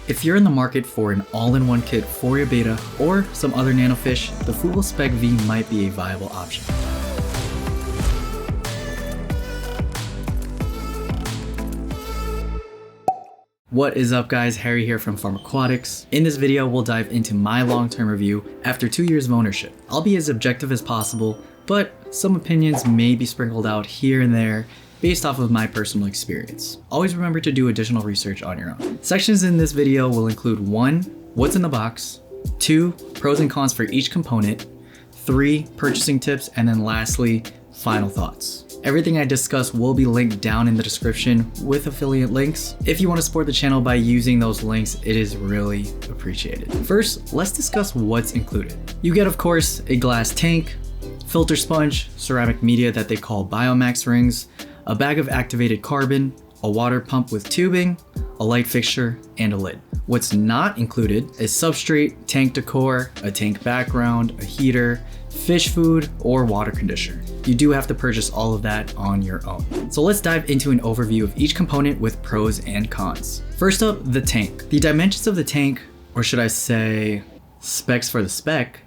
If you're in the market for an all-in-one kit for your betta or some other nanofish, the Fluval Spec V might be a viable option. What is up guys, Harry here from Pharmaquatics. In this video, we'll dive into my long-term review after 2 years of ownership. I'll be as objective as possible, but some opinions may be sprinkled out here and there based off of my personal experience. Always remember to do additional research on your own. Sections in this video will include 1. What's in the box, 2. Pros and cons for each component, 3. Purchasing tips, and then lastly, final thoughts. Everything I discuss will be linked down in the description with affiliate links. If you want to support the channel by using those links, it is really appreciated. First, let's discuss what's included. You get, of course, a glass tank, filter sponge, ceramic media that they call Biomax rings, a bag of activated carbon, a water pump with tubing, a light fixture, and a lid. What's not included is substrate, tank decor, a tank background, a heater, fish food, or water conditioner. You do have to purchase all of that on your own. So let's dive into an overview of each component with pros and cons. First up, the tank. The dimensions of the tank, or should I say specs for the spec,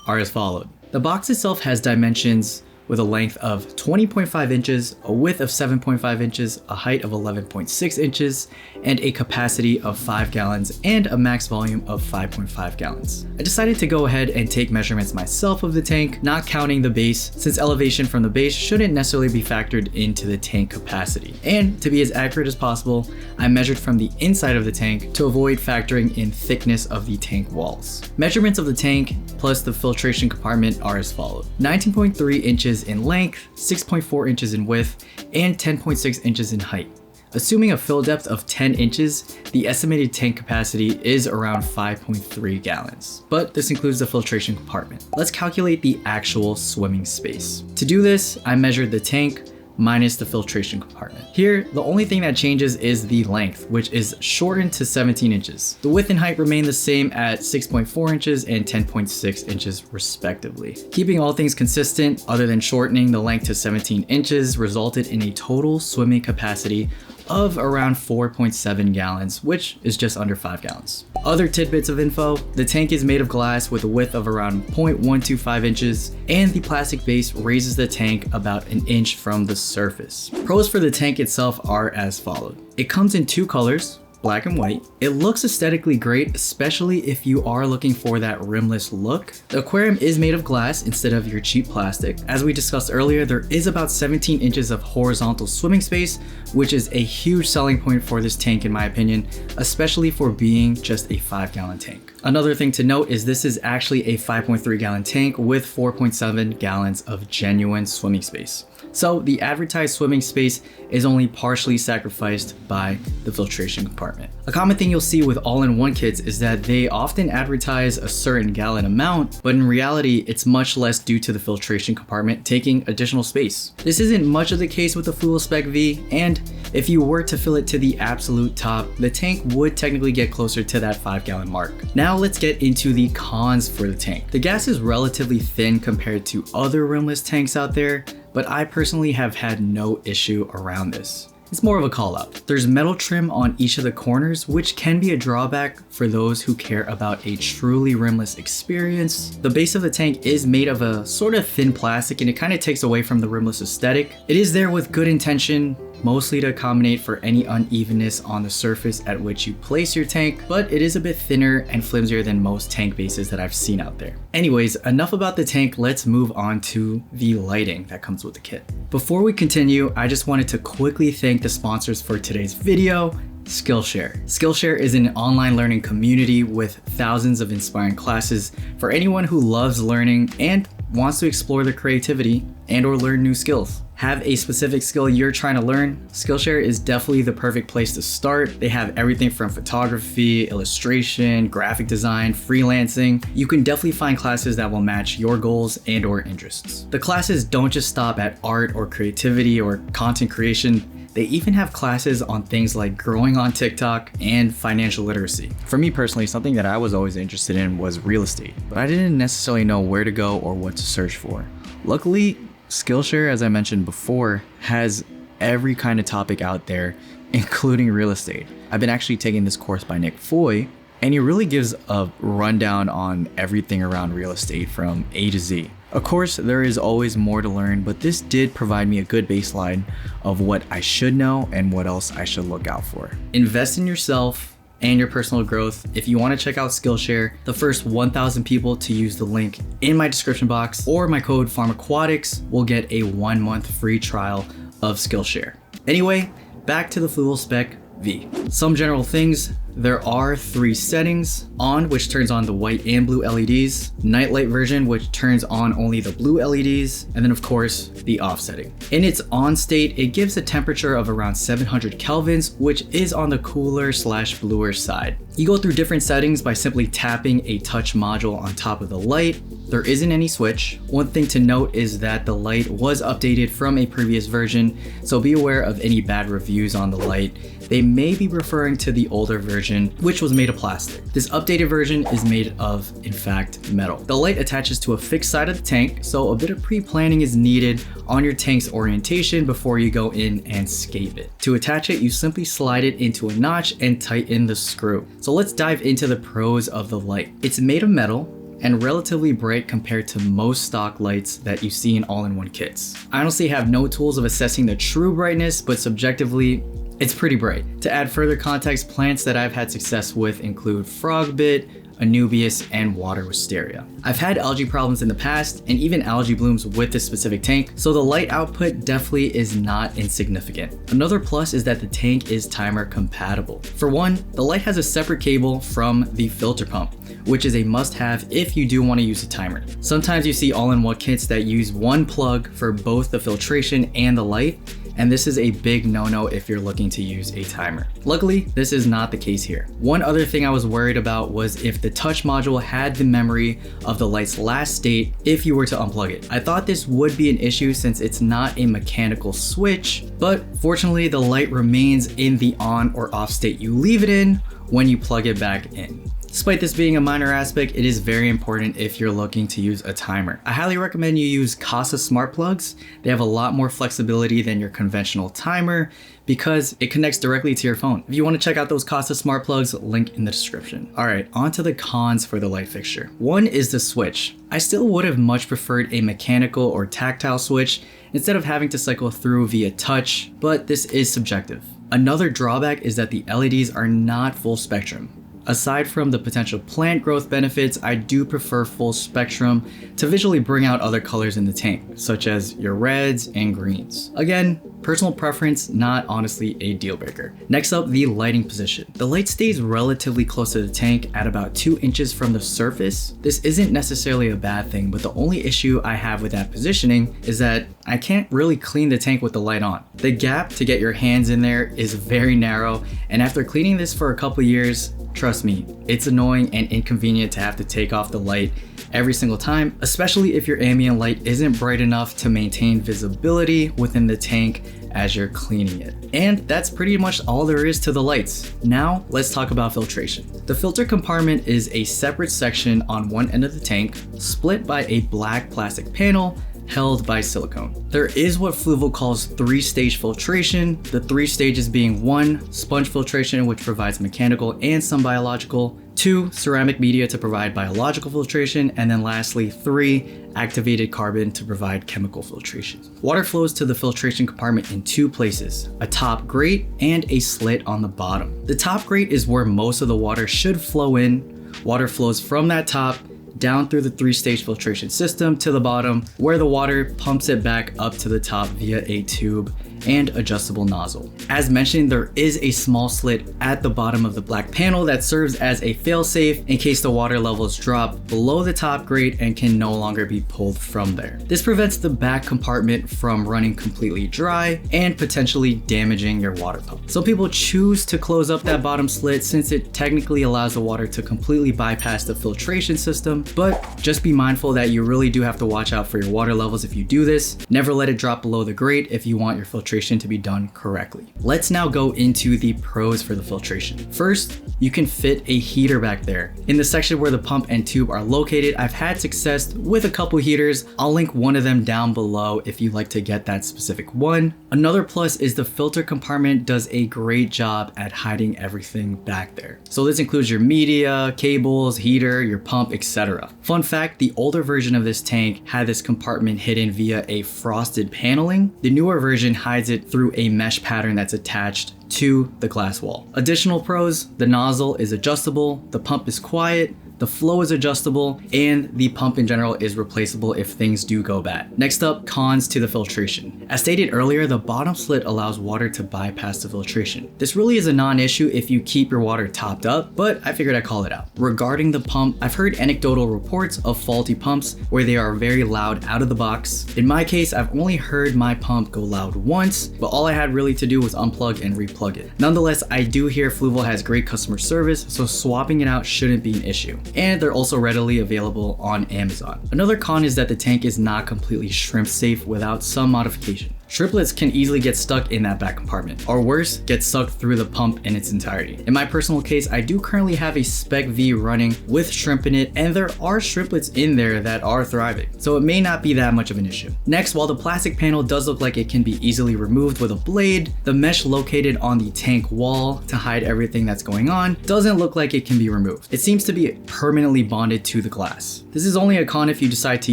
are as followed. The box itself has dimensions with a length of 20.5 inches, a width of 7.5 inches, a height of 11.6 inches, and a capacity of 5 gallons and a max volume of 5.5 gallons. I decided to go ahead and take measurements myself of the tank, not counting the base, since elevation from the base shouldn't necessarily be factored into the tank capacity. And to be as accurate as possible, I measured from the inside of the tank to avoid factoring in thickness of the tank walls. Measurements of the tank plus the filtration compartment are as follows: 19.3 inches in length, 6.4 inches in width, and 10.6 inches in height. Assuming a fill depth of 10 inches, the estimated tank capacity is around 5.3 gallons, but this includes the filtration compartment. Let's calculate the actual swimming space. To do this, I measured the tank minus the filtration compartment. Here, the only thing that changes is the length, which is shortened to 17 inches. The width and height remain the same at 6.4 inches and 10.6 inches respectively. Keeping all things consistent, other than shortening the length to 17 inches, resulted in a total swimming capacity of around 4.7 gallons, which is just under 5 gallons. Other tidbits of info: the tank is made of glass with a width of around 0.125 inches, and the plastic base raises the tank about an inch from the surface. Pros for the tank itself are as followed. It comes in 2 colors, black and white. It looks aesthetically great, especially if you are looking for that rimless look. The aquarium is made of glass instead of your cheap plastic. As we discussed earlier, there is about 17 inches of horizontal swimming space, which is a huge selling point for this tank in my opinion, especially for being just a 5-gallon tank. Another thing to note is this is actually a 5.3 gallon tank with 4.7 gallons of genuine swimming space. So the advertised swimming space is only partially sacrificed by the filtration compartment. A common thing you'll see with all-in-one kits is that they often advertise a certain gallon amount, but in reality, it's much less due to the filtration compartment taking additional space. This isn't much of the case with the Fluval Spec V, and if you were to fill it to the absolute top, the tank would technically get closer to that 5-gallon mark. Now let's get into the cons for the tank. The gas is relatively thin compared to other rimless tanks out there, but I personally have had no issue around this. It's more of a call out. There's metal trim on each of the corners, which can be a drawback for those who care about a truly rimless experience. The base of the tank is made of a sort of thin plastic, and it kind of takes away from the rimless aesthetic. It is there with good intention, mostly to accommodate for any unevenness on the surface at which you place your tank, but it is a bit thinner and flimsier than most tank bases that I've seen out there. Anyways, enough about the tank, let's move on to the lighting that comes with the kit. Before we continue, I just wanted to quickly thank the sponsors for today's video, Skillshare. Skillshare is an online learning community with thousands of inspiring classes for anyone who loves learning and wants to explore their creativity and or learn new skills. Have a specific skill you're trying to learn? Skillshare is definitely the perfect place to start. They have everything from photography, illustration, graphic design, freelancing. You can definitely find classes that will match your goals and or interests. The classes don't just stop at art or creativity or content creation. They even have classes on things like growing on TikTok and financial literacy. For me personally, something that I was always interested in was real estate, but I didn't necessarily know where to go or what to search for. Luckily, Skillshare, as I mentioned before, has every kind of topic out there including real estate. I've been actually taking this course by Nick Foy, and he really gives a rundown on everything around real estate from A to Z. Of course, there is always more to learn, but this did provide me a good baseline of what I should know and what else I should look out for. Invest in yourself and your personal growth. If you want to check out Skillshare, the first 1,000 people to use the link in my description box or my code PharmaQuatics will get a 1-month free trial of Skillshare. Anyway, back to the Fluval Spec V. Some general things. There are 3 settings: on, which turns on the white and blue LEDs, nightlight version, which turns on only the blue LEDs, and then of course the off setting. In its on state, it gives a temperature of around 700 kelvins, which is on the cooler / bluer side. You go through different settings by simply tapping a touch module on top of the light. There isn't any switch. One thing to note is that the light was updated from a previous version, so be aware of any bad reviews on the light. They may be referring to the older version, which was made of plastic. This updated version is made of, in fact, metal. The light attaches to a fixed side of the tank, so a bit of pre-planning is needed on your tank's orientation before you go in and scape it. To attach it, you simply slide it into a notch and tighten the screw. So let's dive into the pros of the light. It's made of metal and relatively bright compared to most stock lights that you see in all-in-one kits. I honestly have no tools of assessing the true brightness, but subjectively, it's pretty bright. To add further context, plants that I've had success with include frogbit, Anubias, and water wisteria. I've had algae problems in the past and even algae blooms with this specific tank, so the light output definitely is not insignificant. Another plus is that the tank is timer compatible. For one, the light has a separate cable from the filter pump, which is a must-have if you do want to use a timer. Sometimes you see all-in-one kits that use one plug for both the filtration and the light, and this is a big no-no if you're looking to use a timer. Luckily, this is not the case here. One other thing I was worried about was if the touch module had the memory of the light's last state if you were to unplug it. I thought this would be an issue since it's not a mechanical switch, but fortunately the light remains in the on or off state you leave it in when you plug it back in. Despite this being a minor aspect, it is very important if you're looking to use a timer. I highly recommend you use Casa smart plugs. They have a lot more flexibility than your conventional timer because it connects directly to your phone. If you want to check out those Casa smart plugs, link in the description. All right, on to the cons for the light fixture. One is the switch. I still would have much preferred a mechanical or tactile switch instead of having to cycle through via touch, but this is subjective. Another drawback is that the LEDs are not full spectrum. Aside from the potential plant growth benefits, I do prefer full spectrum to visually bring out other colors in the tank, such as your reds and greens. Again, personal preference, not honestly a deal breaker. Next up, the lighting position. The light stays relatively close to the tank at about 2 inches from the surface. This isn't necessarily a bad thing, but the only issue I have with that positioning is that I can't really clean the tank with the light on. The gap to get your hands in there is very narrow, and after cleaning this for a couple years, trust me, it's annoying and inconvenient to have to take off the light every single time, especially if your ambient light isn't bright enough to maintain visibility within the tank as you're cleaning it. And that's pretty much all there is to the lights. Now, let's talk about filtration. The filter compartment is a separate section on one end of the tank, split by a black plastic panel held by silicone. There is what Fluval calls 3-stage filtration, the 3 stages being 1, sponge filtration, which provides mechanical and some biological, 2, ceramic media to provide biological filtration, and then lastly 3, activated carbon to provide chemical filtration. Water flows to the filtration compartment in 2 places, a top grate and a slit on the bottom. The top grate is where most of the water should flow in. Water flows from that top down through the 3-stage filtration system to the bottom, where the water pumps it back up to the top via a tube and adjustable nozzle. As mentioned, there is a small slit at the bottom of the black panel that serves as a failsafe in case the water levels drop below the top grate and can no longer be pulled from there. This prevents the back compartment from running completely dry and potentially damaging your water pump. Some people choose to close up that bottom slit since it technically allows the water to completely bypass the filtration system, but just be mindful that you really do have to watch out for your water levels if you do this. Never let it drop below the grate if you want your filtration filtration to be done correctly. Let's now go into the pros for the filtration. First, you can fit a heater back there. In the section where the pump and tube are located, I've had success with a couple heaters. I'll link one of them down below if you'd like to get that specific one. Another plus is the filter compartment does a great job at hiding everything back there. So this includes your media, cables, heater, your pump, etc. Fun fact, the older version of this tank had this compartment hidden via a frosted paneling. The newer version hides it through a mesh pattern that's attached to the glass wall. Additional pros, the nozzle is adjustable, the pump is quiet, the flow is adjustable, and the pump in general is replaceable if things do go bad. Next up, cons to the filtration. As stated earlier, the bottom slit allows water to bypass the filtration. This really is a non-issue if you keep your water topped up, but I figured I'd call it out. Regarding the pump, I've heard anecdotal reports of faulty pumps where they are very loud out of the box. In my case, I've only heard my pump go loud once, but all I had really to do was unplug and replug it. Nonetheless, I do hear Fluval has great customer service, so swapping it out shouldn't be an issue. And they're also readily available on Amazon. Another con is that the tank is not completely shrimp safe without some modification. Shrimplets can easily get stuck in that back compartment, or worse, get sucked through the pump in its entirety. In my personal case, I do currently have a Spec V running with shrimp in it, and there are shrimplets in there that are thriving, so it may not be that much of an issue. Next, while the plastic panel does look like it can be easily removed with a blade, the mesh located on the tank wall to hide everything that's going on doesn't look like it can be removed. It seems to be permanently bonded to the glass. This is only a con if you decide to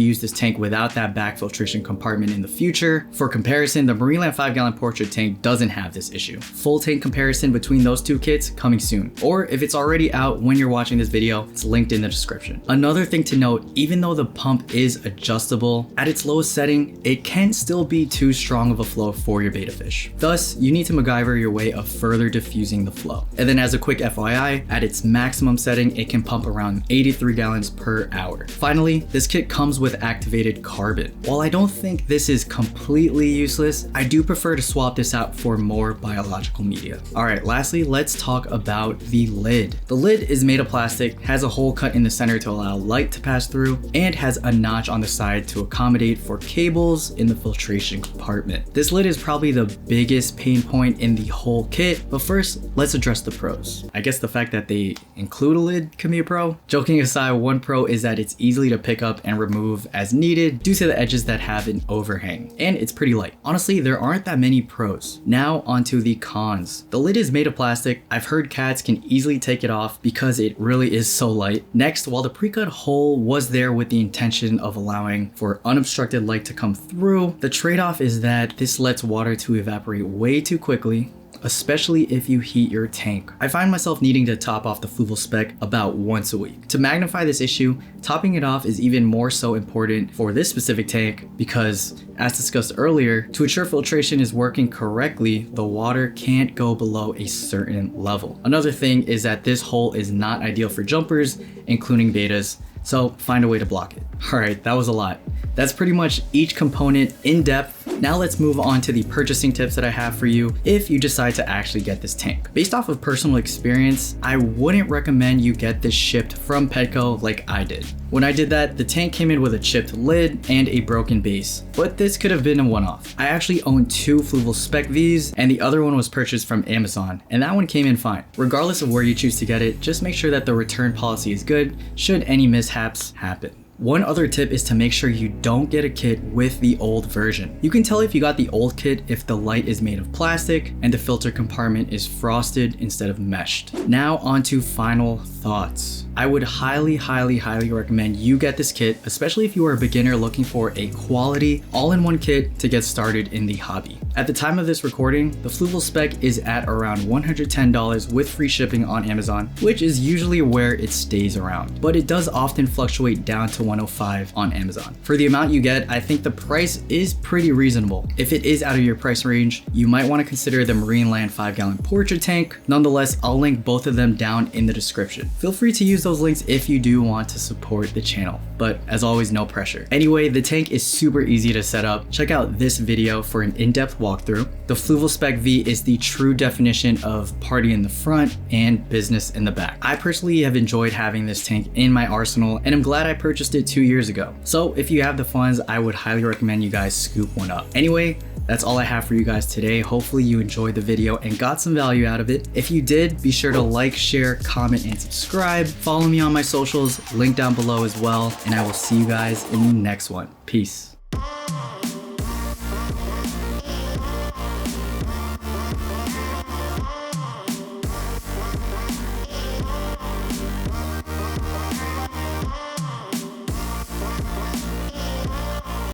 use this tank without that back filtration compartment in the future. For comparison, the Marineland 5-gallon portrait tank doesn't have this issue. Full tank comparison between those two kits coming soon, or if it's already out when you're watching this video, it's linked in the description. Another thing to note, even though the pump is adjustable, at its lowest setting, it can still be too strong of a flow for your betta fish. Thus, you need to MacGyver your way of further diffusing the flow. And then as a quick FYI, at its maximum setting, it can pump around 83 gallons per hour. Finally, this kit comes with activated carbon. While I don't think this is completely useless, I do prefer to swap this out for more biological media. Alright, lastly, let's talk about the lid. The lid is made of plastic, has a hole cut in the center to allow light to pass through, and has a notch on the side to accommodate for cables in the filtration compartment. This lid is probably the biggest pain point in the whole kit, but first, let's address the pros. I guess the fact that they include a lid can be a pro. Joking aside, one pro is that it's easily to pick up and remove as needed due to the edges that have an overhang, and it's pretty light. Honestly, there aren't that many pros. Now onto the cons. The lid is made of plastic. I've heard cats can easily take it off because it really is so light. Next, while the pre-cut hole was there with the intention of allowing for unobstructed light to come through, the trade-off is that this lets water to evaporate way too quickly, especially if you heat your tank. I find myself needing to top off the Fluval Spec about once a week. To magnify this issue, topping it off is even more so important for this specific tank because, as discussed earlier, to ensure filtration is working correctly, the water can't go below a certain level. Another thing is that this hole is not ideal for jumpers, including bettas, so find a way to block it. Alright, that was a lot. That's pretty much each component in depth. Now let's move on to the purchasing tips that I have for you if you decide to actually get this tank. Based off of personal experience, I wouldn't recommend you get this shipped from Petco like I did. When I did that, the tank came in with a chipped lid and a broken base, but this could have been a one-off. I actually own two Fluval Spec Vs, and the other one was purchased from Amazon, and that one came in fine. Regardless of where you choose to get it, just make sure that the return policy is good should any mishaps happen. One other tip is to make sure you don't get a kit with the old version. You can tell if you got the old kit if the light is made of plastic and the filter compartment is frosted instead of meshed. Now onto final thoughts. I would highly recommend you get this kit, especially if you are a beginner looking for a quality all-in-one kit to get started in the hobby. At the time of this recording, the Fluval Spec is at around $110 with free shipping on Amazon, which is usually where it stays around, but it does often fluctuate down to $105 on Amazon. For the amount you get, I think the price is pretty reasonable. If it is out of your price range, you might want to consider the Marineland 5-gallon portrait tank. Nonetheless, I'll link both of them down in the description. Feel free to use those links if you do want to support the channel, but as always, no pressure. Anyway, the tank is super easy to set up. Check out this video for an in-depth walkthrough. The Fluval Spec V is the true definition of party in the front and business in the back. I personally have enjoyed having this tank in my arsenal, and I'm glad I purchased it 2 years ago. So if you have the funds, I would highly recommend you guys scoop one up. Anyway, That's all I have for you guys today. Hopefully you enjoyed the video and got some value out of it. If you did, be sure to like, share, comment, and subscribe. Follow me on my socials, link down below as well, and I will see you guys in the next one. Peace.